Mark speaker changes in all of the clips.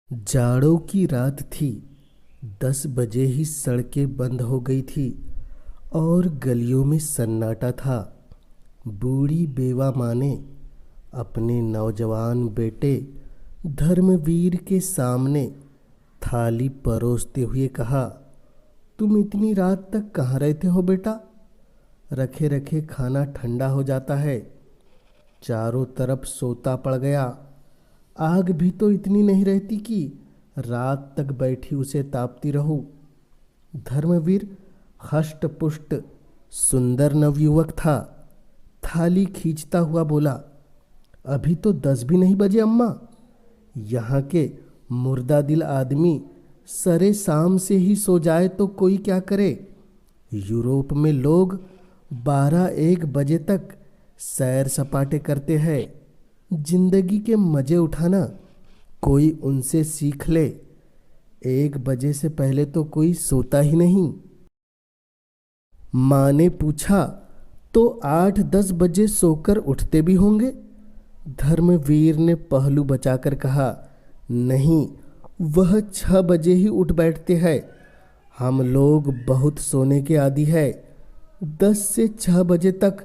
Speaker 1: जाड़ों की रात थी। 10 बजे ही सड़कें बंद हो गई थी और गलियों में सन्नाटा था। बूढ़ी बेवा माँ ने अपने नौजवान बेटे धर्मवीर के सामने थाली परोसते हुए कहा, तुम इतनी रात तक कहाँ रहते हो बेटा? रखे रखे खाना ठंडा हो जाता है। चारों तरफ सोता पड़ गया। आग भी तो इतनी नहीं रहती कि रात तक बैठी उसे तापती रहूं। धर्मवीर हष्ट पुष्ट सुंदर नवयुवक था। थाली खींचता हुआ बोला, अभी तो 10 भी नहीं बजे अम्मा। यहाँ के मुर्दा दिल आदमी सरे शाम से ही सो जाए तो कोई क्या करे। यूरोप में लोग 12-1 बजे तक सैर सपाटे करते हैं। जिंदगी के मजे उठाना कोई उनसे सीख ले। 1 बजे से पहले तो कोई सोता ही नहीं। माँ ने पूछा, तो 8-10 बजे सोकर उठते भी होंगे? धर्मवीर ने पहलू बचाकर कहा, नहीं, वह 6 बजे ही उठ बैठते हैं। हम लोग बहुत सोने के आदी है। 10 से 6 बजे तक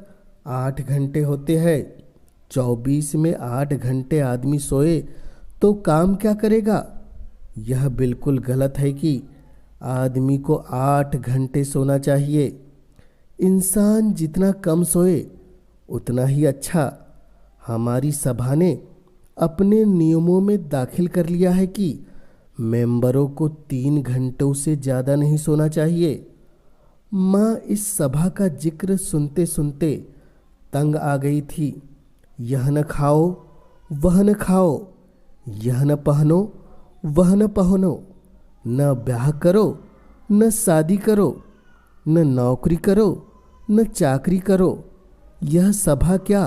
Speaker 1: 8 घंटे होते हैं। 24 में 8 घंटे आदमी सोए तो काम क्या करेगा? यह बिल्कुल गलत है कि आदमी को 8 घंटे सोना चाहिए। इंसान जितना कम सोए उतना ही अच्छा। हमारी सभा ने अपने नियमों में दाखिल कर लिया है कि मेंबरों को 3 घंटों से ज़्यादा नहीं सोना चाहिए। माँ इस सभा का जिक्र सुनते सुनते तंग आ गई थी। यह न खाओ, वह न खाओ, यह न पहनो, वह न पहनो, न ब्याह करो, न शादी करो, न नौकरी करो, न चाकरी करो। यह सभा क्या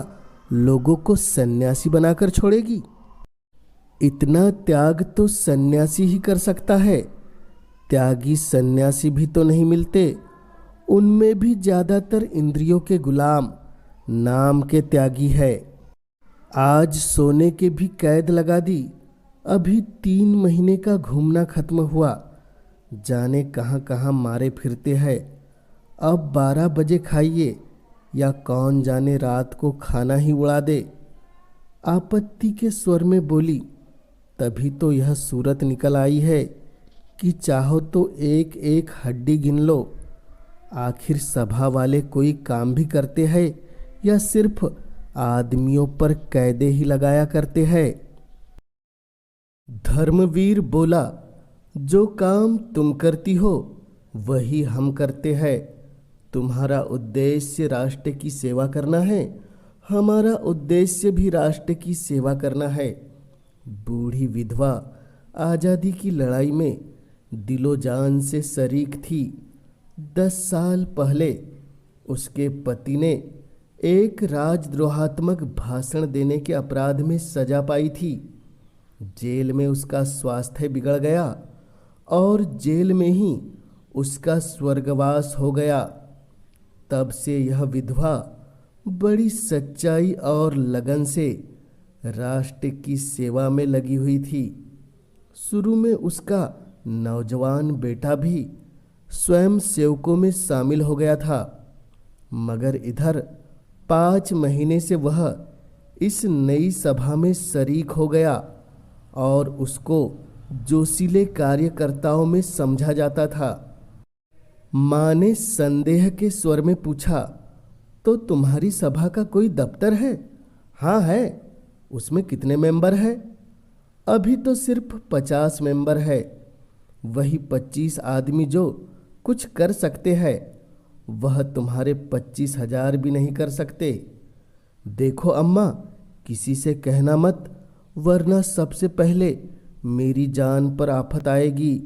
Speaker 1: लोगों को सन्यासी बनाकर छोड़ेगी? इतना त्याग तो सन्यासी ही कर सकता है। त्यागी सन्यासी भी तो नहीं मिलते। उनमें भी ज़्यादातर इंद्रियों के गुलाम, नाम के त्यागी है। आज सोने के भी कैद लगा दी। अभी 3 महीने का घूमना खत्म हुआ। जाने कहाँ कहाँ मारे फिरते हैं। अब 12 बजे खाइए या कौन जाने रात को खाना ही उड़ा दे। आपत्ति के स्वर में बोली, तभी तो यह सूरत निकल आई है कि चाहो तो एक एक हड्डी गिन लो। आखिर सभा वाले कोई काम भी करते हैं या सिर्फ आदमियों पर कैदे ही लगाया करते हैं? धर्मवीर बोला, जो काम तुम करती हो वही हम करते हैं। तुम्हारा उद्देश्य राष्ट्र की सेवा करना है, हमारा उद्देश्य भी राष्ट्र की सेवा करना है। बूढ़ी विधवा आज़ादी की लड़ाई में दिलो जान से शरीक थी। 10 साल पहले उसके पति ने एक राजद्रोहात्मक भाषण देने के अपराध में सजा पाई थी। जेल में उसका स्वास्थ्य बिगड़ गया और जेल में ही उसका स्वर्गवास हो गया। तब से यह विधवा बड़ी सच्चाई और लगन से राष्ट्र की सेवा में लगी हुई थी। शुरू में उसका नौजवान बेटा भी स्वयं सेवकों में शामिल हो गया था, मगर इधर 5 महीने से वह इस नई सभा में शरीक हो गया और उसको जोशीले कार्यकर्ताओं में समझा जाता था। माँ ने संदेह के स्वर में पूछा, तो तुम्हारी सभा का कोई दफ्तर है? हाँ है। उसमें कितने मेंबर हैं? अभी तो सिर्फ 50 मेंबर है। वही 25 आदमी जो कुछ कर सकते हैं, वह तुम्हारे 25,000 भी नहीं कर सकते। देखो अम्मा, किसी से कहना मत, वरना सबसे पहले मेरी जान पर आफत आएगी।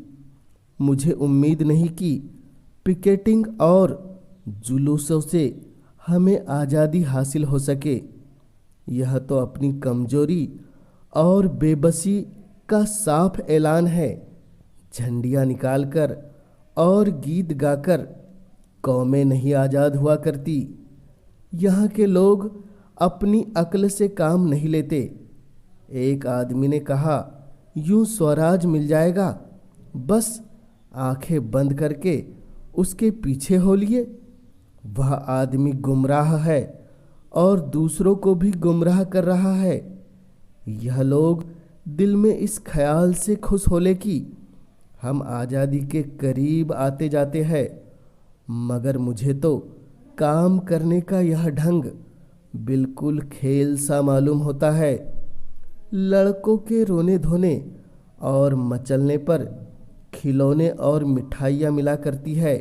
Speaker 1: मुझे उम्मीद नहीं कि पिकेटिंग और जुलूसों से हमें आज़ादी हासिल हो सके। यह तो अपनी कमजोरी और बेबसी का साफ ऐलान है। झंडियाँ निकालकर और गीत गाकर कौमें नहीं आज़ाद हुआ करती। यहाँ के लोग अपनी अक्ल से काम नहीं लेते। एक आदमी ने कहा, यूं स्वराज मिल जाएगा। बस आंखें बंद करके उसके पीछे हो लिए। वह आदमी गुमराह है और दूसरों को भी गुमराह कर रहा है। यह लोग दिल में इस ख्याल से खुश होले कि हम आज़ादी के करीब आते जाते हैं, मगर मुझे तो काम करने का यह ढंग बिल्कुल खेल सा मालूम होता है। लड़कों के रोने धोने और मचलने पर खिलौने और मिठाइयाँ मिला करती है,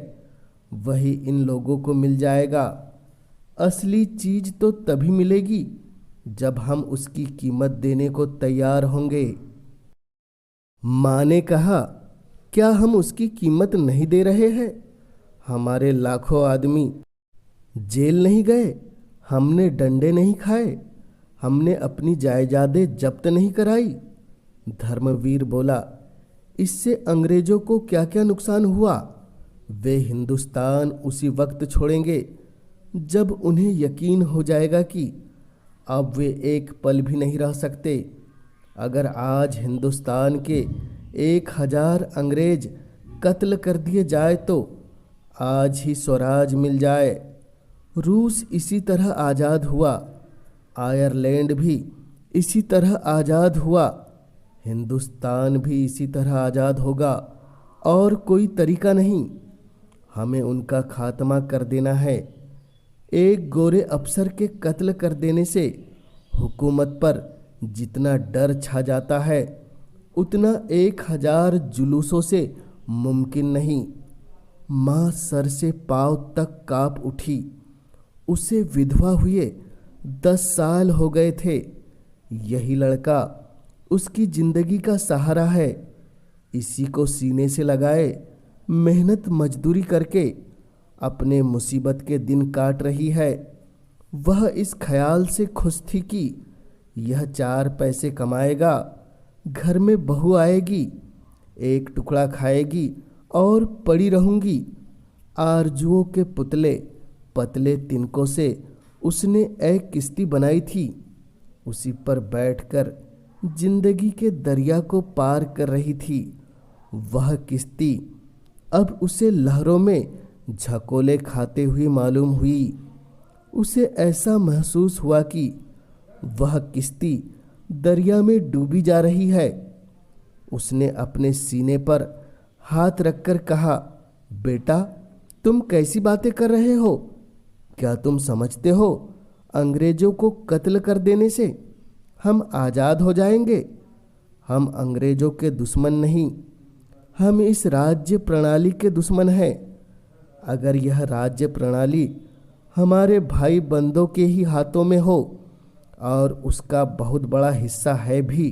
Speaker 1: वही इन लोगों को मिल जाएगा। असली चीज तो तभी मिलेगी जब हम उसकी कीमत देने को तैयार होंगे। माँ ने कहा, क्या हम उसकी कीमत नहीं दे रहे हैं? हमारे लाखों आदमी जेल नहीं गए, हमने डंडे नहीं खाए, हमने अपनी जायदादें जब्त नहीं कराई। धर्मवीर बोला, इससे अंग्रेजों को क्या क्या नुकसान हुआ? वे हिंदुस्तान उसी वक्त छोड़ेंगे जब उन्हें यकीन हो जाएगा कि अब वे एक पल भी नहीं रह सकते। अगर आज हिंदुस्तान के 1000 अंग्रेज कत्ल कर दिए जाए तो आज ही स्वराज मिल जाए। रूस इसी तरह आज़ाद हुआ, आयरलैंड भी इसी तरह आज़ाद हुआ, हिंदुस्तान भी इसी तरह आज़ाद होगा और कोई तरीका नहीं। हमें उनका खात्मा कर देना है। एक गोरे अफसर के कत्ल कर देने से हुकूमत पर जितना डर छा जाता है उतना 1000 जुलूसों से मुमकिन नहीं। माँ सर से पाँव तक काँप उठी। उसे विधवा हुए 10 साल हो गए थे। यही लड़का उसकी जिंदगी का सहारा है। इसी को सीने से लगाए मेहनत मजदूरी करके अपने मुसीबत के दिन काट रही है। वह इस ख्याल से खुश थी कि यह 4 पैसे कमाएगा, घर में बहू आएगी, एक टुकड़ा खाएगी और पड़ी रहूंगी। आरजुओं के पुतले पतले तिनकों से उसने एक किश्ती बनाई थी। उसी पर बैठकर जिंदगी के दरिया को पार कर रही थी। वह किश्ती अब उसे लहरों में झकोले खाते हुए मालूम हुई। उसे ऐसा महसूस हुआ कि वह किश्ती दरिया में डूबी जा रही है। उसने अपने सीने पर हाथ रखकर कहा, बेटा, तुम कैसी बातें कर रहे हो? क्या तुम समझते हो अंग्रेजों को कत्ल कर देने से हम आज़ाद हो जाएंगे? हम अंग्रेजों के दुश्मन नहीं, हम इस राज्य प्रणाली के दुश्मन हैं। अगर यह राज्य प्रणाली हमारे भाई बंदों के ही हाथों में हो और उसका बहुत बड़ा हिस्सा है भी,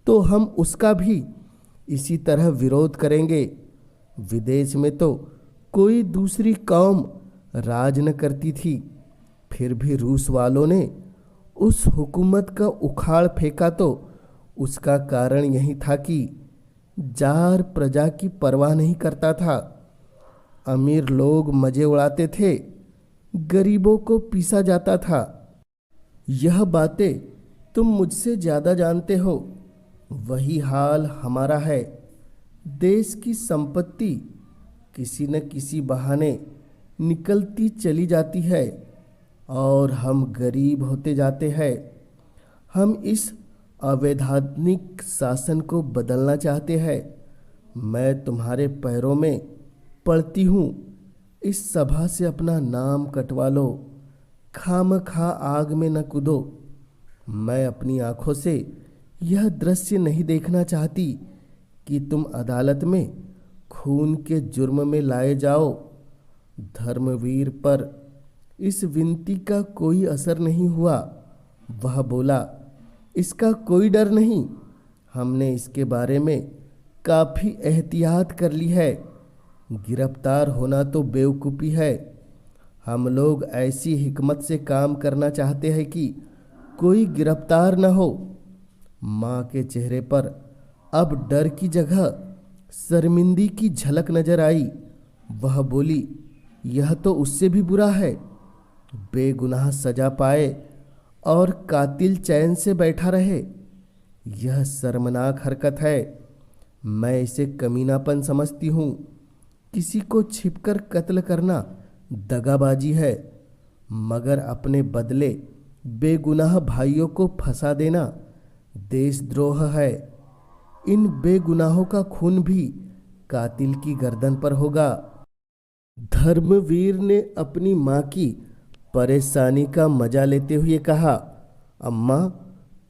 Speaker 1: तो हम उसका भी इसी तरह विरोध करेंगे। विदेश में तो कोई दूसरी कौम राज न करती थी, फिर भी रूस वालों ने उस हुकूमत का उखाड़ फेंका तो उसका कारण यही था कि जार प्रजा की परवाह नहीं करता था। अमीर लोग मजे उड़ाते थे, गरीबों को पीसा जाता था। यह बातें तुम मुझसे ज़्यादा जानते हो। वही हाल हमारा है। देश की संपत्ति किसी न किसी बहाने निकलती चली जाती है और हम गरीब होते जाते हैं। हम इस अवैधानिक शासन को बदलना चाहते हैं। मैं तुम्हारे पैरों में पड़ती हूँ, इस सभा से अपना नाम कटवा लो, खामखा आग में न कूदो। मैं अपनी आंखों से यह दृश्य नहीं देखना चाहती कि तुम अदालत में खून के जुर्म में लाए जाओ। धर्मवीर पर इस विनती का कोई असर नहीं हुआ। वह बोला, इसका कोई डर नहीं, हमने इसके बारे में काफ़ी एहतियात कर ली है। गिरफ्तार होना तो बेवकूफ़ी है। हम लोग ऐसी हिकमत से काम करना चाहते हैं कि कोई गिरफ्तार न हो। माँ के चेहरे पर अब डर की जगह शर्मिंदगी की झलक नजर आई। वह बोली, यह तो उससे भी बुरा है। बेगुनाह सजा पाए और कातिल चैन से बैठा रहे। यह शर्मनाक हरकत है। मैं इसे कमीनापन समझती हूँ। किसी को छिपकर कत्ल करना दगाबाजी है, मगर अपने बदले बेगुनाह भाइयों को फंसा देना देशद्रोह है। इन बेगुनाहों का खून भी कातिल की गर्दन पर होगा। धर्मवीर ने अपनी माँ की परेशानी का मजा लेते हुए कहा, अम्मा,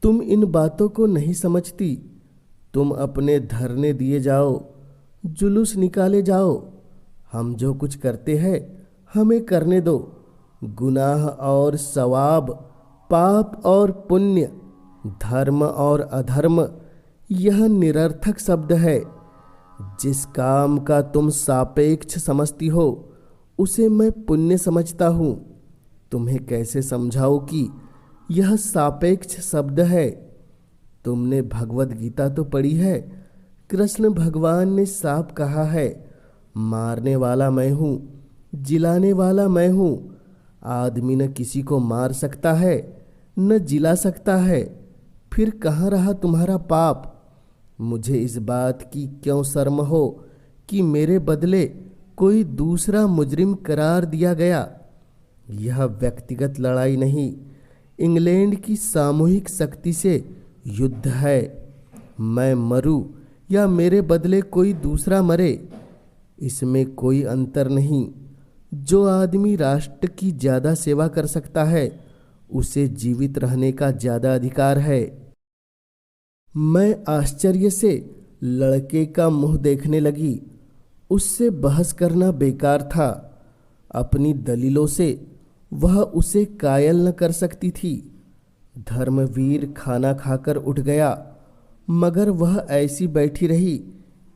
Speaker 1: तुम इन बातों को नहीं समझती। तुम अपने धरने दिए जाओ, जुलूस निकाले जाओ। हम जो कुछ करते हैं हमें करने दो। गुनाह और सवाब, पाप और पुण्य, धर्म और अधर्म, यह निरर्थक शब्द है। जिस काम का तुम सापेक्ष समझती हो उसे मैं पुण्य समझता हूँ। तुम्हें कैसे समझाऊं कि यह सापेक्ष शब्द है? तुमने भगवत गीता तो पढ़ी है। कृष्ण भगवान ने साफ कहा है, मारने वाला मैं हूँ, जिलाने वाला मैं हूँ। आदमी न किसी को मार सकता है न जिला सकता है। फिर कहाँ रहा तुम्हारा पाप? मुझे इस बात की क्यों शर्म हो कि मेरे बदले कोई दूसरा मुजरिम करार दिया गया? यह व्यक्तिगत लड़ाई नहीं, इंग्लैंड की सामूहिक शक्ति से युद्ध है। मैं मरूं या मेरे बदले कोई दूसरा मरे, इसमें कोई अंतर नहीं। जो आदमी राष्ट्र की ज़्यादा सेवा कर सकता है उसे जीवित रहने का ज़्यादा अधिकार है। मैं आश्चर्य से लड़के का मुंह देखने लगी। उससे बहस करना बेकार था। अपनी दलीलों से वह उसे कायल न कर सकती थी। धर्मवीर खाना खाकर उठ गया, मगर वह ऐसी बैठी रही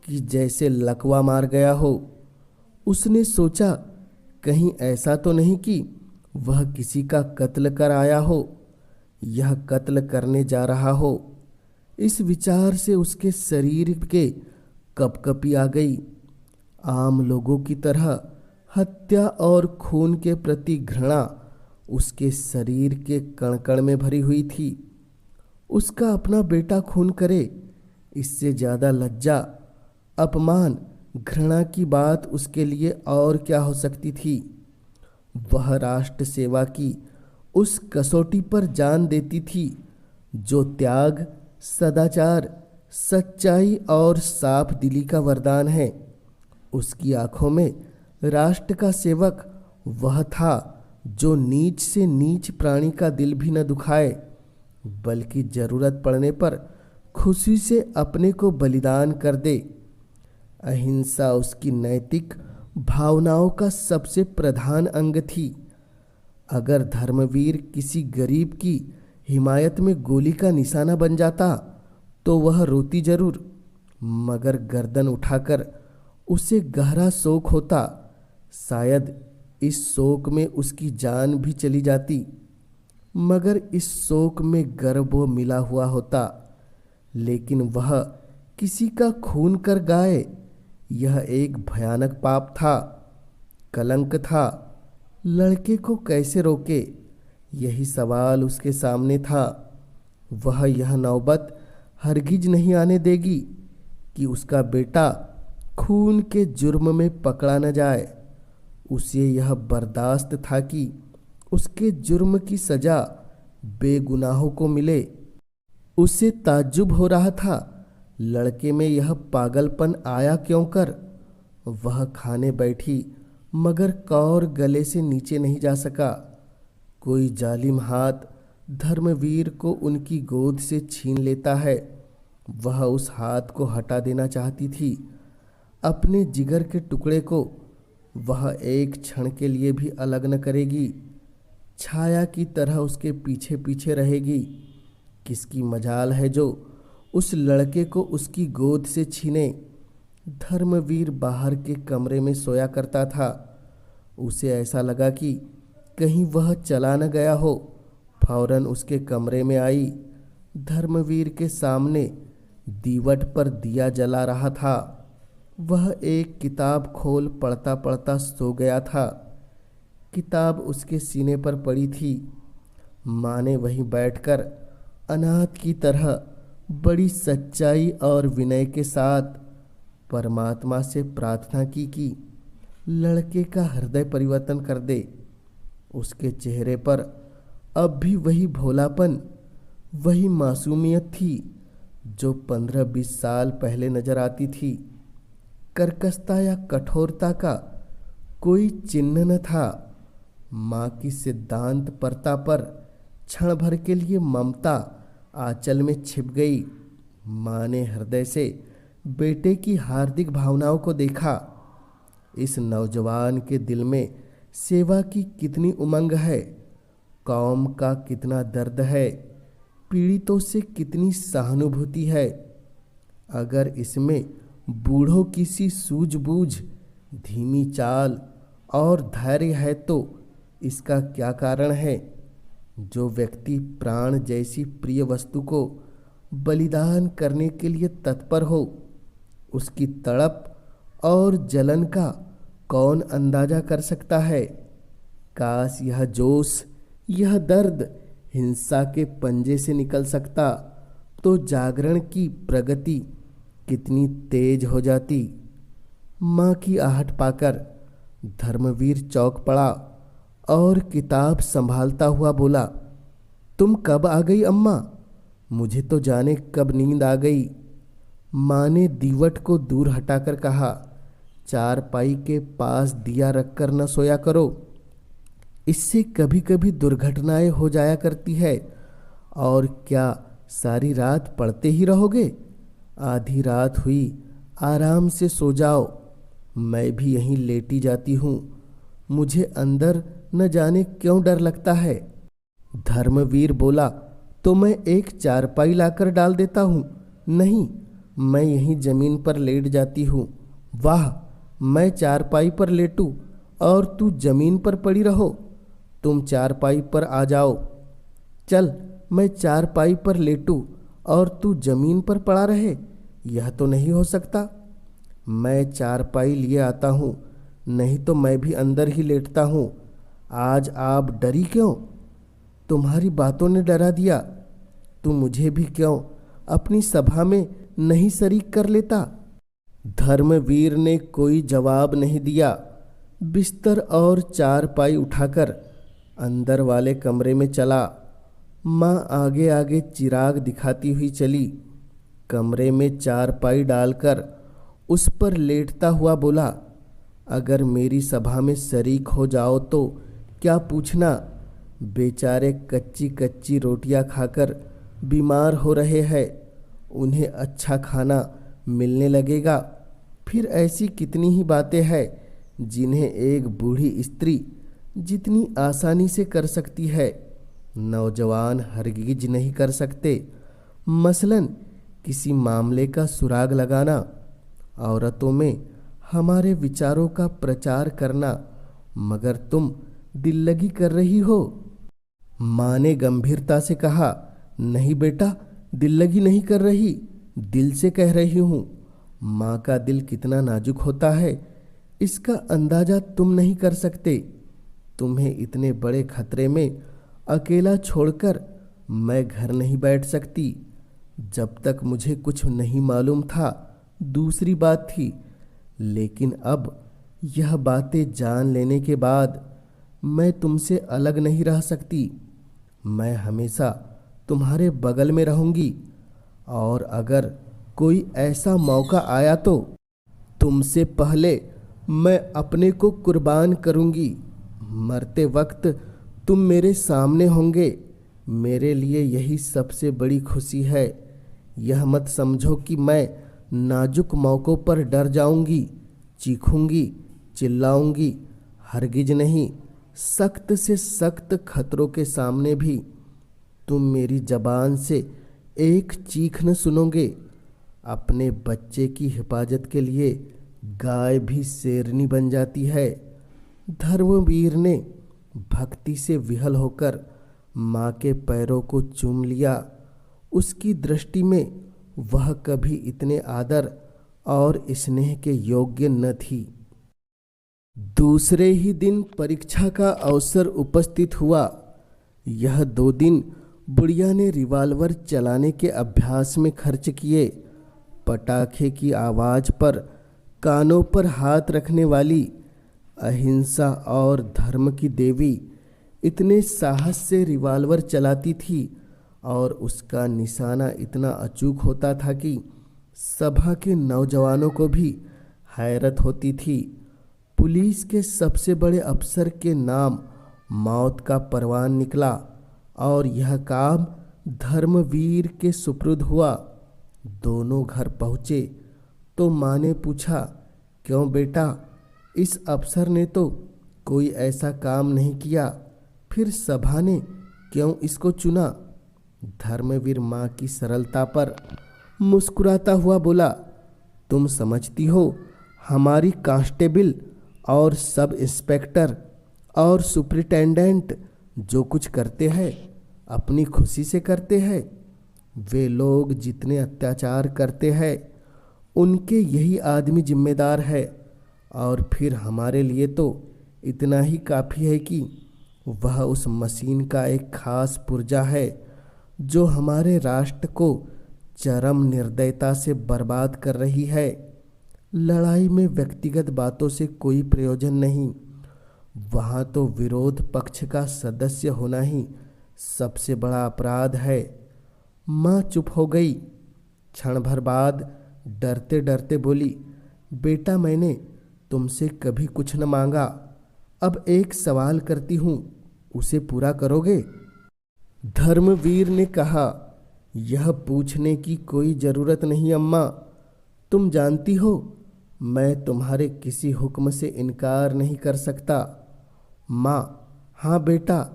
Speaker 1: कि जैसे लकवा मार गया हो। उसने सोचा, कहीं ऐसा तो नहीं कि वह किसी का कत्ल कर आया हो, यह कत्ल करने जा रहा हो। इस विचार से उसके शरीर के कपकपी आ गई। आम लोगों की तरह हत्या और खून के प्रति घृणा उसके शरीर के कण-कण में भरी हुई थी। उसका अपना बेटा खून करे, इससे ज़्यादा लज्जा, अपमान, घृणा की बात उसके लिए और क्या हो सकती थी? वह राष्ट्र सेवा की उस कसौटी पर जान देती थी जो त्याग, सदाचार, सच्चाई और साफ दिली का वरदान है। उसकी आंखों में राष्ट्र का सेवक वह था जो नीच से नीच प्राणी का दिल भी न दुखाए, बल्कि जरूरत पड़ने पर खुशी से अपने को बलिदान कर दे। अहिंसा उसकी नैतिक भावनाओं का सबसे प्रधान अंग थी। अगर धर्मवीर किसी गरीब की हिमायत में गोली का निशाना बन जाता तो वह रोती जरूर, मगर गर्दन उठाकर उसे गहरा शोक होता। शायद इस शोक में उसकी जान भी चली जाती, मगर इस शोक में गर्व मिला हुआ होता। लेकिन वह किसी का खून कर गाए, यह एक भयानक पाप था, कलंक था। लड़के को कैसे रोके, यही सवाल उसके सामने था। वह यह नौबत हरगिज नहीं आने देगी कि उसका बेटा खून के जुर्म में पकड़ा न जाए। उसे यह बर्दाश्त था कि उसके जुर्म की सजा बेगुनाहों को मिले। उसे ताज्जुब हो रहा था, लड़के में यह पागलपन आया क्यों कर। वह खाने बैठी, मगर कौर गले से नीचे नहीं जा सका। कोई जालिम हाथ धर्मवीर को उनकी गोद से छीन लेता है। वह उस हाथ को हटा देना चाहती थी। अपने जिगर के टुकड़े को वह एक क्षण के लिए भी अलग न करेगी। छाया की तरह उसके पीछे पीछे रहेगी। किसकी मजाल है जो उस लड़के को उसकी गोद से छीने। धर्मवीर बाहर के कमरे में सोया करता था। उसे ऐसा लगा कि कहीं वह चला न गया हो। फौरन उसके कमरे में आई। धर्मवीर के सामने दीवट पर दिया जला रहा था। वह एक किताब खोल पढ़ता पढ़ता सो गया था। किताब उसके सीने पर पड़ी थी। माँ ने वहीं बैठकर अनाथ की तरह बड़ी सच्चाई और विनय के साथ परमात्मा से प्रार्थना की कि लड़के का हृदय परिवर्तन कर दे। उसके चेहरे पर अब भी वही भोलापन, वही मासूमियत थी जो 15-20 साल पहले नजर आती थी। कर्कशता या कठोरता का कोई चिन्ह न था। माँ की सिद्धांतपरता पर क्षण भर के लिए ममता आंचल में छिप गई। माँ ने हृदय से बेटे की हार्दिक भावनाओं को देखा। इस नौजवान के दिल में सेवा की कितनी उमंग है, कौम का कितना दर्द है, पीड़ितों से कितनी सहानुभूति है। अगर इसमें बूढ़ों की सी सूझबूझ, धीमी चाल और धैर्य है तो इसका क्या कारण है? जो व्यक्ति प्राण जैसी प्रिय वस्तु को बलिदान करने के लिए तत्पर हो, उसकी तड़प और जलन का कौन अंदाजा कर सकता है? काश यह जोश, यह दर्द हिंसा के पंजे से निकल सकता तो जागरण की प्रगति कितनी तेज हो जाती। माँ की आहट पाकर धर्मवीर चौंक पड़ा और किताब संभालता हुआ बोला, तुम कब आ गई अम्मा? मुझे तो जाने कब नींद आ गई। माँ ने दीवट को दूर हटाकर कहा, चारपाई के पास दिया रखकर न सोया करो, इससे कभी कभी दुर्घटनाएं हो जाया करती है। और क्या सारी रात पढ़ते ही रहोगे? आधी रात हुई, आराम से सो जाओ। मैं भी यहीं लेटी जाती हूँ। मुझे अंदर न जाने क्यों डर लगता है। धर्मवीर बोला, तो मैं एक चारपाई लाकर डाल देता हूँ। नहीं, मैं यहीं जमीन पर लेट जाती हूँ। वाह, मैं चारपाई पर लेटूं और तू जमीन पर पड़ी रहो। तुम चारपाई पर आ जाओ। चल, मैं चारपाई पर लेटूं और तू जमीन पर पड़ा रहे, यह तो नहीं हो सकता। मैं चारपाई लिए आता हूँ, नहीं तो मैं भी अंदर ही लेटता हूँ। आज आप डरी क्यों? तुम्हारी बातों ने डरा दिया। तू मुझे भी क्यों अपनी सभा में नहीं शरीक कर लेता? धर्मवीर ने कोई जवाब नहीं दिया। बिस्तर और चारपाई उठाकर अंदर वाले कमरे में चला। माँ आगे आगे चिराग दिखाती हुई चली। कमरे में चारपाई डालकर उस पर लेटता हुआ बोला, अगर मेरी सभा में शरीक हो जाओ तो क्या पूछना। बेचारे कच्ची कच्ची रोटियां खाकर बीमार हो रहे हैं, उन्हें अच्छा खाना मिलने लगेगा। फिर ऐसी कितनी ही बातें हैं जिन्हें एक बूढ़ी स्त्री जितनी आसानी से कर सकती है, नौजवान हरगिज नहीं कर सकते। मसलन किसी मामले का सुराग लगाना, औरतों में हमारे विचारों का प्रचार करना, मगर तुम दिल लगी कर रही हो। माँ ने गंभीरता से कहा, नहीं बेटा, दिल लगी नहीं कर रही, दिल से कह रही हूँ। माँ का दिल कितना नाजुक होता है, इसका अंदाजा तुम नहीं कर सकते। तुम्हें इतने बड़े खतरे में अकेला छोड़कर मैं घर नहीं बैठ सकती। जब तक मुझे कुछ नहीं मालूम था दूसरी बात थी, लेकिन अब यह बातें जान लेने के बाद मैं तुमसे अलग नहीं रह सकती। मैं हमेशा तुम्हारे बगल में रहूंगी, और अगर कोई ऐसा मौका आया तो तुमसे पहले मैं अपने को कुर्बान करूंगी। मरते वक्त तुम मेरे सामने होंगे। मेरे लिए यही सबसे बड़ी खुशी है। यह मत समझो कि मैं नाजुक मौक़ों पर डर जाऊंगी, चीखूंगी, चिल्लाऊंगी। हरगिज नहीं। सख्त से सख्त खतरों के सामने भी तुम मेरी जबान से एक चीख न सुनोगे। अपने बच्चे की हिफाजत के लिए गाय भी शेरनी बन जाती है। धर्मवीर ने भक्ति से विहल होकर माँ के पैरों को चूम लिया। उसकी दृष्टि में वह कभी इतने आदर और स्नेह के योग्य न थी। दूसरे ही दिन परीक्षा का अवसर उपस्थित हुआ। यह 2 दिन बुढ़िया ने रिवॉल्वर चलाने के अभ्यास में खर्च किए। पटाखे की आवाज़ पर कानों पर हाथ रखने वाली अहिंसा और धर्म की देवी इतने साहस से रिवॉल्वर चलाती थी और उसका निशाना इतना अचूक होता था कि सभा के नौजवानों को भी हैरत होती थी। पुलिस के सबसे बड़े अफसर के नाम मौत का परवान निकला और यह काम धर्मवीर के सुपुर्द हुआ। दोनों घर पहुँचे तो माँ ने पूछा, क्यों बेटा, इस अफसर ने तो कोई ऐसा काम नहीं किया, फिर सभा ने क्यों इसको चुना? धर्मवीर माँ की सरलता पर मुस्कुराता हुआ बोला, तुम समझती हो हमारी कांस्टेबल और सब इंस्पेक्टर और सुपरिटेंडेंट जो कुछ करते हैं अपनी खुशी से करते हैं। वे लोग जितने अत्याचार करते हैं उनके यही आदमी जिम्मेदार है, और फिर हमारे लिए तो इतना ही काफ़ी है कि वह उस मशीन का एक खास पुर्जा है जो हमारे राष्ट्र को चरम निर्दयता से बर्बाद कर रही है। लड़ाई में व्यक्तिगत बातों से कोई प्रयोजन नहीं, वहाँ तो विरोध पक्ष का सदस्य होना ही सबसे बड़ा अपराध है। माँ चुप हो गई। क्षण भर बाद डरते डरते बोली, बेटा, मैंने तुमसे कभी कुछ न मांगा, अब एक सवाल करती हूँ, उसे पूरा करोगे? धर्मवीर ने कहा, यह पूछने की कोई ज़रूरत नहीं अम्मा, तुम जानती हो मैं तुम्हारे किसी हुक्म से इनकार नहीं कर सकता। माँ, हाँ बेटा,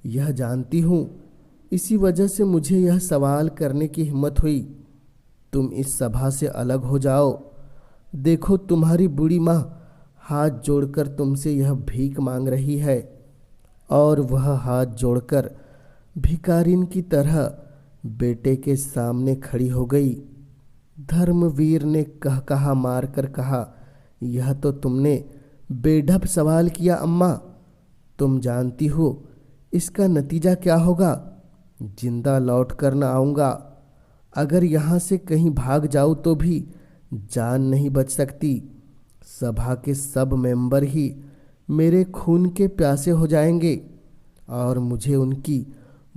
Speaker 1: यह जानती हूँ, इसी वजह से मुझे यह सवाल करने की हिम्मत हुई। तुम इस सभा से अलग हो जाओ। देखो, तुम्हारी बूढ़ी माँ हाथ जोड़कर तुमसे यह भीख मांग रही है। और वह हाथ जोड़कर भिखारिन की तरह बेटे के सामने खड़ी हो गई। धर्मवीर ने कहा मार कर कहा, यह तो तुमने बेढप सवाल किया अम्मा। तुम जानती हो इसका नतीजा क्या होगा? जिंदा लौट कर न आऊँगा। अगर यहाँ से कहीं भाग जाऊँ तो भी जान नहीं बच सकती। सभा के सब मेंबर ही मेरे खून के प्यासे हो जाएंगे और मुझे उनकी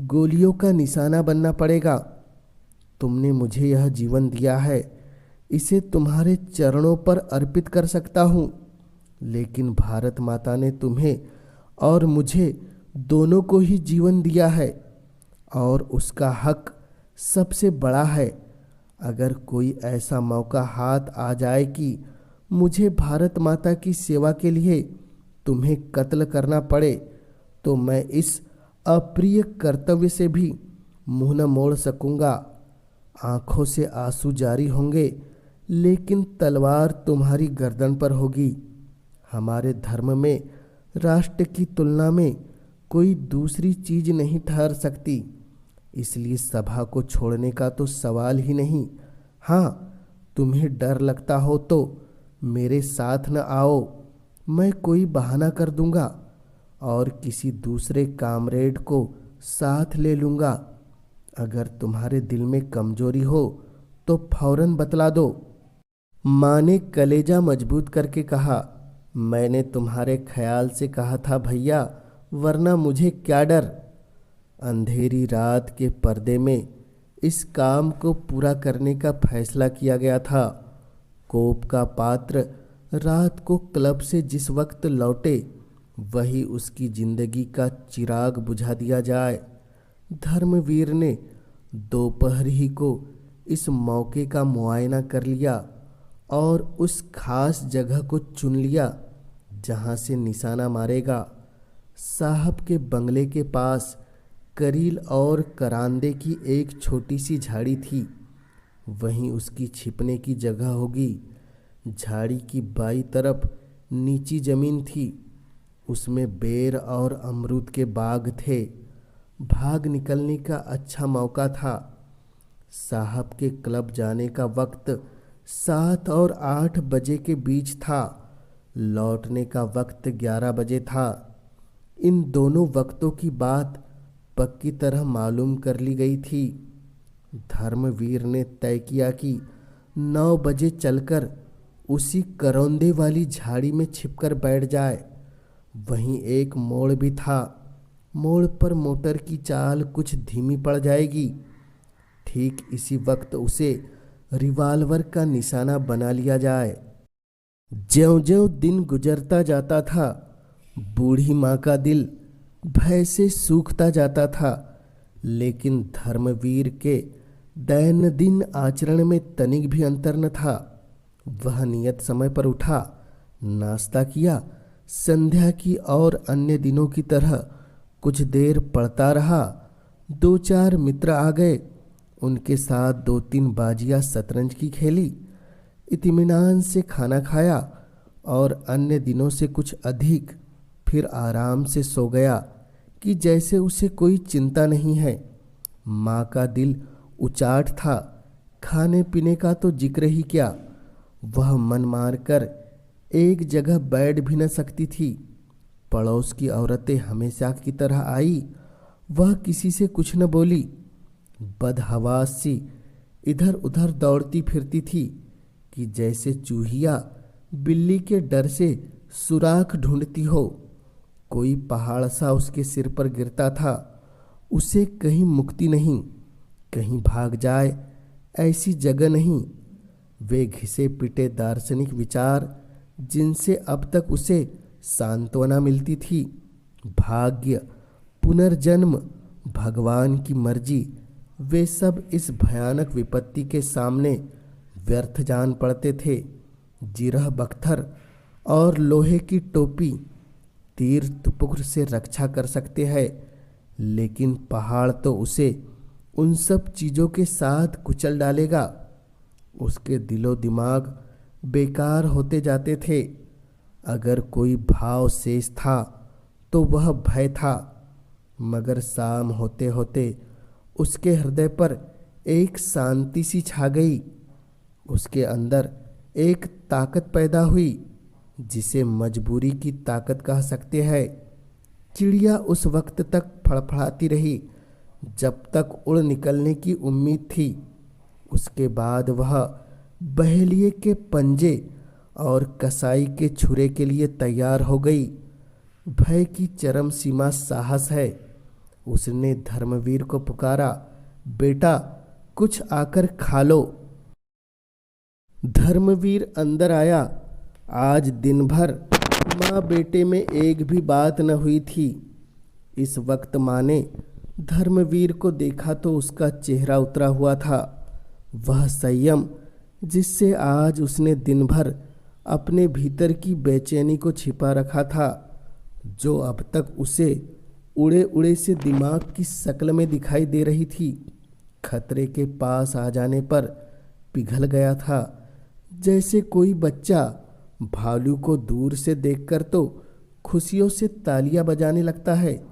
Speaker 1: गोलियों का निशाना बनना पड़ेगा। तुमने मुझे यह जीवन दिया है, इसे तुम्हारे चरणों पर अर्पित कर सकता हूँ, लेकिन भारत माता ने तुम्हें और मुझे दोनों को ही जीवन दिया है और उसका हक सबसे बड़ा है। अगर कोई ऐसा मौका हाथ आ जाए कि मुझे भारत माता की सेवा के लिए तुम्हें कत्ल करना पड़े, तो मैं इस अप्रिय कर्तव्य से भी मुंह न मोड़ सकूंगा। आंखों से आंसू जारी होंगे, लेकिन तलवार तुम्हारी गर्दन पर होगी। हमारे धर्म में राष्ट्र की तुलना में कोई दूसरी चीज नहीं ठहर सकती, इसलिए सभा को छोड़ने का तो सवाल ही नहीं। हाँ, तुम्हें डर लगता हो तो मेरे साथ न आओ, मैं कोई बहाना कर दूंगा और किसी दूसरे कामरेड को साथ ले लूँगा। अगर तुम्हारे दिल में कमजोरी हो तो फौरन बतला दो। माँ ने कलेजा मजबूत करके कहा, मैंने तुम्हारे ख्याल से कहा था भैया, वरना मुझे क्या डर। अंधेरी रात के पर्दे में इस काम को पूरा करने का फैसला किया गया था। कोप का पात्र रात को क्लब से जिस वक्त लौटे वही उसकी जिंदगी का चिराग बुझा दिया जाए। धर्मवीर ने दोपहर ही को इस मौके का मुआयना कर लिया और उस खास जगह को चुन लिया जहां से निशाना मारेगा। साहब के बंगले के पास करील और करांदे की एक छोटी सी झाड़ी थी, वहीं उसकी छिपने की जगह होगी। झाड़ी की बाईं तरफ नीची जमीन थी, उसमें बेर और अमरूद के बाग थे। भाग निकलने का अच्छा मौका था। साहब के क्लब जाने का वक्त 7 और 8 बजे के बीच था। लौटने का वक्त 11 बजे था। इन दोनों वक्तों की बात पक्की तरह मालूम कर ली गई थी। धर्मवीर ने तय किया कि 9 बजे चलकर उसी करौंदे वाली झाड़ी में छिपकर बैठ जाए। वहीं एक मोड़ भी था। मोड़ पर मोटर की चाल कुछ धीमी पड़ जाएगी। ठीक इसी वक्त उसे रिवाल्वर का निशाना बना लिया जाए। ज्यों-ज्यों दिन गुजरता जाता था, बूढ़ी माँ का दिल भय से सूखता जाता था। लेकिन धर्मवीर के दैनंदिन आचरण में तनिक भी अंतर न था। वह नियत समय पर उठा, नाश्ता किया, संध्या की और अन्य दिनों की तरह कुछ देर पढ़ता रहा। 2-4 मित्र आ गए, उनके साथ 2-3 बाजियां शतरंज की खेली, इत्मीनान से खाना खाया और अन्य दिनों से कुछ अधिक फिर आराम से सो गया कि जैसे उसे कोई चिंता नहीं है। माँ का दिल उचाट था, खाने पीने का तो जिक्र ही क्या। वह मन मारकर एक जगह बैठ भी न सकती थी। पड़ोस की औरतें हमेशा की तरह आई, वह किसी से कुछ न बोली। बदहवास सी इधर उधर दौड़ती फिरती थी कि जैसे चूहिया बिल्ली के डर से सुराख ढूंढती हो। कोई पहाड़ सा उसके सिर पर गिरता था। उसे कहीं मुक्ति नहीं, कहीं भाग जाए ऐसी जगह नहीं। वे घिसे पिटे दार्शनिक विचार जिनसे अब तक उसे सांत्वना मिलती थी, भाग्य, पुनर्जन्म, भगवान की मर्जी, वे सब इस भयानक विपत्ति के सामने व्यर्थ जान पड़ते थे। जिरह बख्तर और लोहे की टोपी तीर तुपुक से रक्षा कर सकते हैं, लेकिन पहाड़ तो उसे उन सब चीज़ों के साथ कुचल डालेगा। उसके दिलो दिमाग बेकार होते जाते थे। अगर कोई भाव शेष था तो वह भय था। मगर शाम होते होते उसके हृदय पर एक शांति सी छा गई। उसके अंदर एक ताकत पैदा हुई जिसे मजबूरी की ताकत कह सकते हैं। चिड़िया उस वक्त तक फड़फड़ाती रही जब तक उड़ निकलने की उम्मीद थी। उसके बाद वह बहेलिए के पंजे और कसाई के छुरे के लिए तैयार हो गई। भय की चरम सीमा साहस है। उसने धर्मवीर को पुकारा, बेटा कुछ आकर खा लो। धर्मवीर अंदर आया। आज दिन भर माँ बेटे में एक भी बात न हुई थी। इस वक्त माँ ने धर्मवीर को देखा तो उसका चेहरा उतरा हुआ था। वह संयम जिससे आज उसने दिन भर अपने भीतर की बेचैनी को छिपा रखा था, जो अब तक उसे उड़े उड़े से दिमाग की शक्ल में दिखाई दे रही थी, खतरे के पास आ जाने पर पिघल गया था। जैसे कोई बच्चा भालू को दूर से देखकर तो खुशियों से तालियां बजाने लगता है,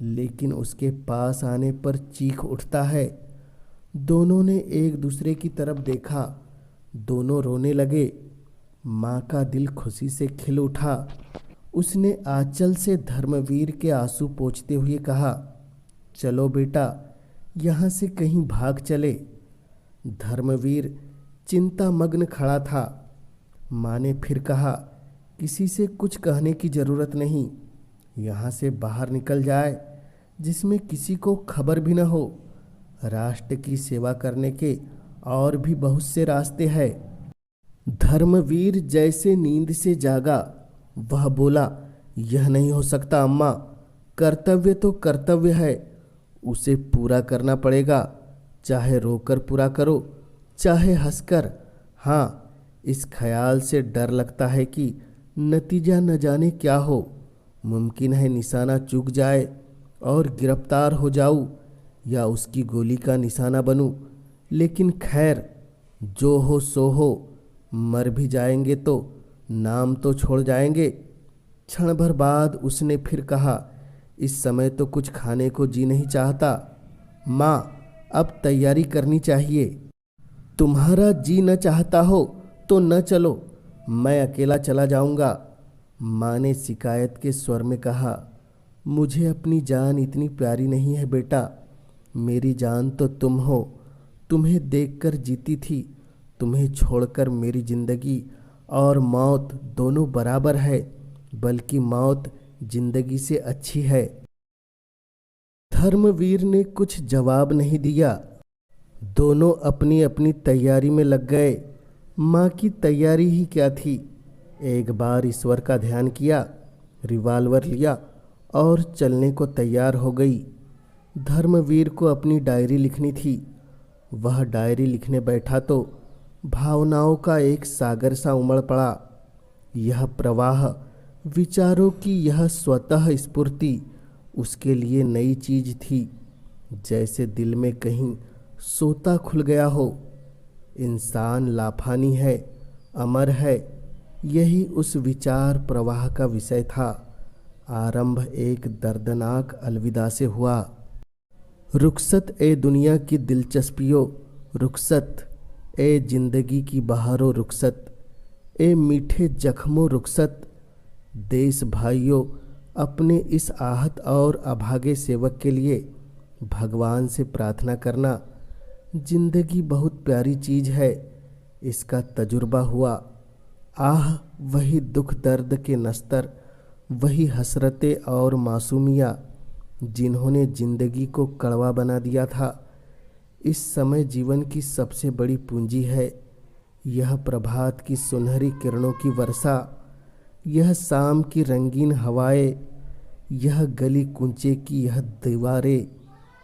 Speaker 1: लेकिन उसके पास आने पर चीख उठता है। दोनों ने एक दूसरे की तरफ देखा। दोनों रोने लगे। माँ का दिल खुशी से खिल उठा। उसने आंचल से धर्मवीर के आंसू पोंछते हुए कहा, चलो बेटा यहाँ से कहीं भाग चले। धर्मवीर चिंतामग्न खड़ा था। माँ ने फिर कहा, किसी से कुछ कहने की ज़रूरत नहीं। यहाँ से बाहर निकल जाए जिसमें किसी को खबर भी न हो। राष्ट्र की सेवा करने के और भी बहुत से रास्ते हैं। धर्मवीर जैसे नींद से जागा। वह बोला, यह नहीं हो सकता अम्मा। कर्तव्य तो कर्तव्य है, उसे पूरा करना पड़ेगा, चाहे रोकर पूरा करो चाहे हंसकर। हाँ, इस ख्याल से डर लगता है कि नतीजा न जाने क्या हो। मुमकिन है निशाना चूक जाए और गिरफ्तार हो जाऊं या उसकी गोली का निशाना बनूं। लेकिन खैर, जो हो सो हो। मर भी जाएंगे तो नाम तो छोड़ जाएंगे। क्षण भर बाद उसने फिर कहा, इस समय तो कुछ खाने को जी नहीं चाहता। माँ, अब तैयारी करनी चाहिए। तुम्हारा जी न चाहता हो तो न चलो, मैं अकेला चला जाऊंगा। माँ ने शिकायत के स्वर में कहा। मुझे अपनी जान इतनी प्यारी नहीं है बेटा। मेरी जान तो तुम हो। तुम्हें देखकर जीती थी। तुम्हें छोड़कर मेरी जिंदगी और मौत दोनों बराबर है, बल्कि मौत जिंदगी से अच्छी है। धर्मवीर ने कुछ जवाब नहीं दिया। दोनों अपनी अपनी तैयारी में लग गए। माँ की तैयारी ही क्या थी। एक बार ईश्वर का ध्यान किया, रिवाल्वर लिया और चलने को तैयार हो गई। धर्मवीर को अपनी डायरी लिखनी थी। वह डायरी लिखने बैठा तो भावनाओं का एक सागर सा उमड़ पड़ा। यह प्रवाह, विचारों की यह स्वतः स्फूर्ति उसके लिए नई चीज थी। जैसे दिल में कहीं सोता खुल गया हो। इंसान लाफानी है, अमर है। यही उस विचार प्रवाह का विषय था। आरंभ एक दर्दनाक अलविदा से हुआ। रुखसत ए दुनिया की दिलचस्पियों, रुखसत ए जिंदगी की बहारों, रुखसत ए मीठे जख्मों, रुखसत। देश भाइयों, अपने इस आहत और अभागे सेवक के लिए भगवान से प्रार्थना करना। जिंदगी बहुत प्यारी चीज है, इसका तजुर्बा हुआ। आह, वही दुख दर्द के नस्तर, वही हसरतें और मासूमियाँ जिन्होंने जिंदगी को कड़वा बना दिया था। इस समय जीवन की सबसे बड़ी पूंजी है यह प्रभात की सुनहरी किरणों की वर्षा, यह शाम की रंगीन हवाएं, यह गली कूंचे की यह दीवारें।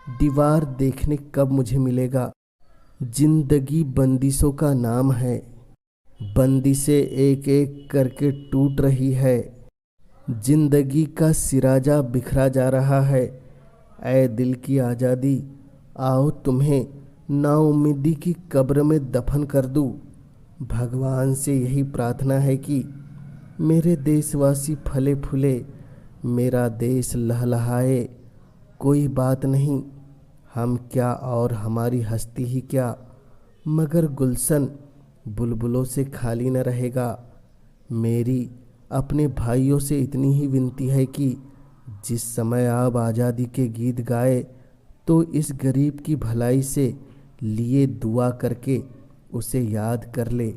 Speaker 1: दीवार देखने कब मुझे मिलेगा। जिंदगी बंदिशों का नाम है। बंदिशें एक एक करके टूट रही है। जिंदगी का सिराजा बिखरा जा रहा है। ऐ दिल की आज़ादी, आओ तुम्हें नाउम्मीदी की कब्र में दफन कर दूं। भगवान से यही प्रार्थना है कि मेरे देशवासी फले फूले, मेरा देश लहलहाए। कोई बात नहीं, हम क्या और हमारी हस्ती ही क्या, मगर गुलशन बुलबुलों से खाली न रहेगा। मेरी अपने भाइयों से इतनी ही विनती है कि जिस समय आप आज़ादी के गीत गाए तो इस गरीब की भलाई से लिए दुआ करके उसे याद कर ले।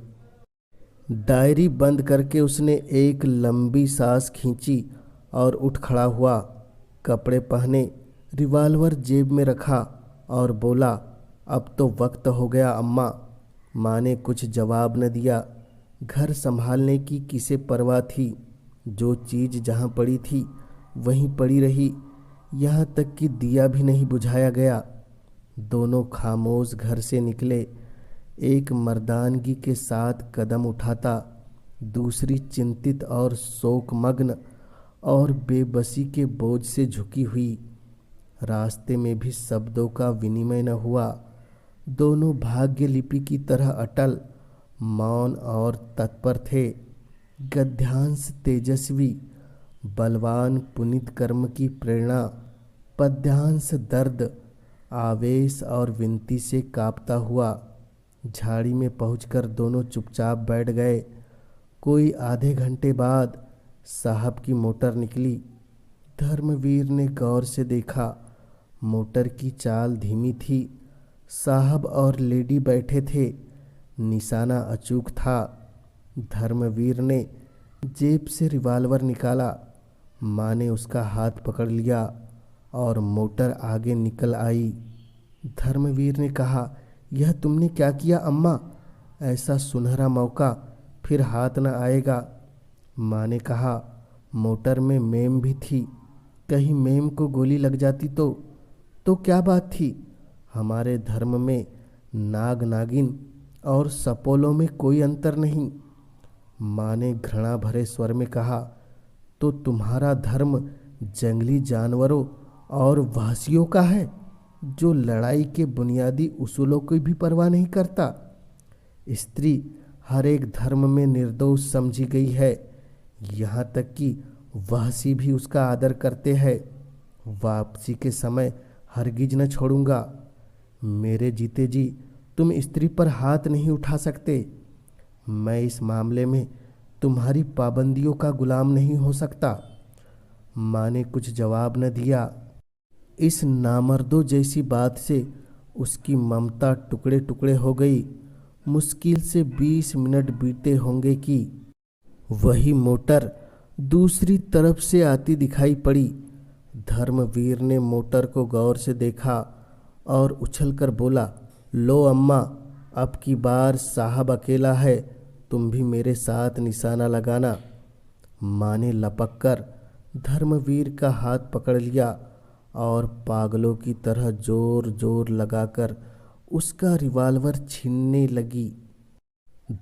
Speaker 1: डायरी बंद करके उसने एक लंबी सांस खींची और उठ खड़ा हुआ। कपड़े पहने, रिवाल्वर जेब में रखा और बोला, अब तो वक्त हो गया अम्मा। माँ ने कुछ जवाब न दिया। घर संभालने की किसे परवाह थी। जो चीज़ जहाँ पड़ी थी वहीं पड़ी रही। यहाँ तक कि दिया भी नहीं बुझाया गया। दोनों खामोश घर से निकले। एक मर्दानगी के साथ कदम उठाता, दूसरी चिंतित और शोकमग्न और बेबसी के बोझ से झुकी हुई। रास्ते में भी शब्दों का विनिमय न हुआ। दोनों भाग्य लिपि की तरह अटल, मौन और तत्पर थे। गद्यांश तेजस्वी, बलवान पुनीत कर्म की प्रेरणा। पद्यांश दर्द, आवेश और विनती से कांपता हुआ। झाड़ी में पहुंचकर दोनों चुपचाप बैठ गए। कोई आधे घंटे बाद साहब की मोटर निकली। धर्मवीर ने गौर से देखा। मोटर की चाल धीमी थी। साहब और लेडी बैठे थे। निशाना अचूक था। धर्मवीर ने जेब से रिवाल्वर निकाला। माँ ने उसका हाथ पकड़ लिया और मोटर आगे निकल आई। धर्मवीर ने कहा, यह तुमने क्या किया अम्मा? ऐसा सुनहरा मौका फिर हाथ न आएगा। माँ ने कहा, मोटर में मेम भी थी। कहीं मेम को गोली लग जाती तो क्या बात थी। हमारे धर्म में नाग नागिन और सपोलों में कोई अंतर नहीं। माँ ने घृणा भरे स्वर में कहा, तो तुम्हारा धर्म जंगली जानवरों और वहशियों का है, जो लड़ाई के बुनियादी उसूलों की भी परवाह नहीं करता। स्त्री हर एक धर्म में निर्दोष समझी गई है। यहाँ तक कि वहशी भी उसका आदर करते हैं। वापसी के समय हरगिज न छोड़ूंगा। मेरे जीते जी तुम स्त्री पर हाथ नहीं उठा सकते। मैं इस मामले में तुम्हारी पाबंदियों का गुलाम नहीं हो सकता। माँ ने कुछ जवाब न दिया। इस नामर्दों जैसी बात से उसकी ममता टुकड़े टुकड़े हो गई। मुश्किल से 20 मिनट बीते होंगे कि वही मोटर दूसरी तरफ से आती दिखाई पड़ी। धर्मवीर ने मोटर को गौर से देखा और उछलकर बोला, लो अम्मा, अब की बार साहब अकेला है, तुम भी मेरे साथ निशाना लगाना। माँ ने लपक कर धर्मवीर का हाथ पकड़ लिया और पागलों की तरह जोर जोर लगाकर उसका रिवाल्वर छीनने लगी।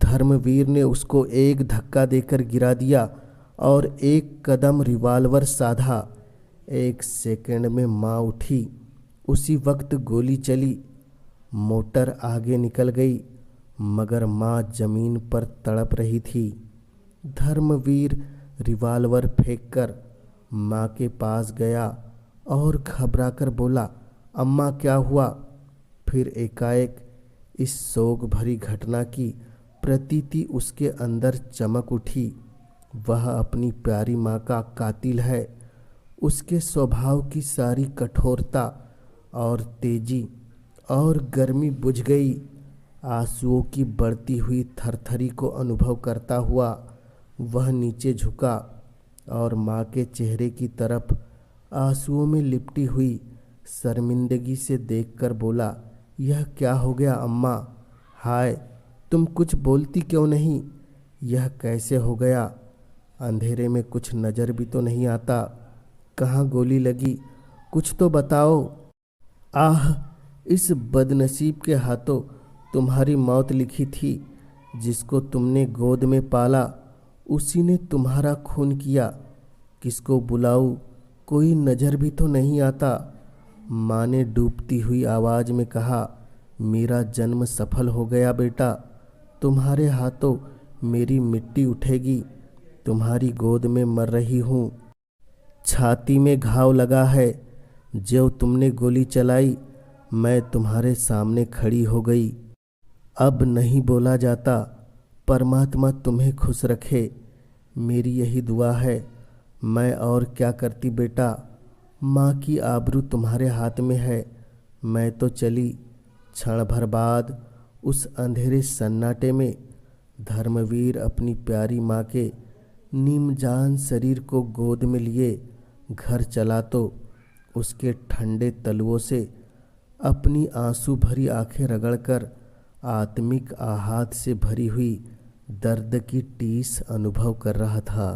Speaker 1: धर्मवीर ने उसको एक धक्का देकर गिरा दिया और एक कदम रिवाल्वर साधा। 1 सेकंड में माँ उठी। उसी वक्त गोली चली। मोटर आगे निकल गई, मगर माँ जमीन पर तड़प रही थी। धर्मवीर रिवाल्वर फेंककर माँ के पास गया और घबराकर बोला, अम्मा क्या हुआ? फिर एकाएक इस शोक भरी घटना की प्रतीति उसके अंदर चमक उठी। वह अपनी प्यारी माँ का कातिल है। उसके स्वभाव की सारी कठोरता और तेजी और गर्मी बुझ गई। आंसुओं की बढ़ती हुई थरथरी को अनुभव करता हुआ वह नीचे झुका और माँ के चेहरे की तरफ आंसुओं में लिपटी हुई शर्मिंदगी से देखकर बोला, यह क्या हो गया अम्मा? हाय, तुम कुछ बोलती क्यों नहीं? यह कैसे हो गया? अंधेरे में कुछ नज़र भी तो नहीं आता। कहाँ गोली लगी? कुछ तो बताओ। आह, इस बदनसीब के हाथों तुम्हारी मौत लिखी थी। जिसको तुमने गोद में पाला उसी ने तुम्हारा खून किया। किसको बुलाऊं? कोई नज़र भी तो नहीं आता। माँ ने डूबती हुई आवाज़ में कहा, मेरा जन्म सफल हो गया बेटा। तुम्हारे हाथों मेरी मिट्टी उठेगी। तुम्हारी गोद में मर रही हूँ। छाती में घाव लगा है। जो तुमने गोली चलाई, मैं तुम्हारे सामने खड़ी हो गई। अब नहीं बोला जाता। परमात्मा तुम्हें खुश रखे, मेरी यही दुआ है। मैं और क्या करती बेटा? माँ की आबरू तुम्हारे हाथ में है। मैं तो चली। क्षण भर बाद उस अंधेरे सन्नाटे में धर्मवीर अपनी प्यारी माँ के नीमजान शरीर को गोद में लिए घर चला तो उसके ठंडे तलवों से अपनी आंसू भरी आंखें रगड़कर आत्मिक आहत से भरी हुई दर्द की टीस अनुभव कर रहा था।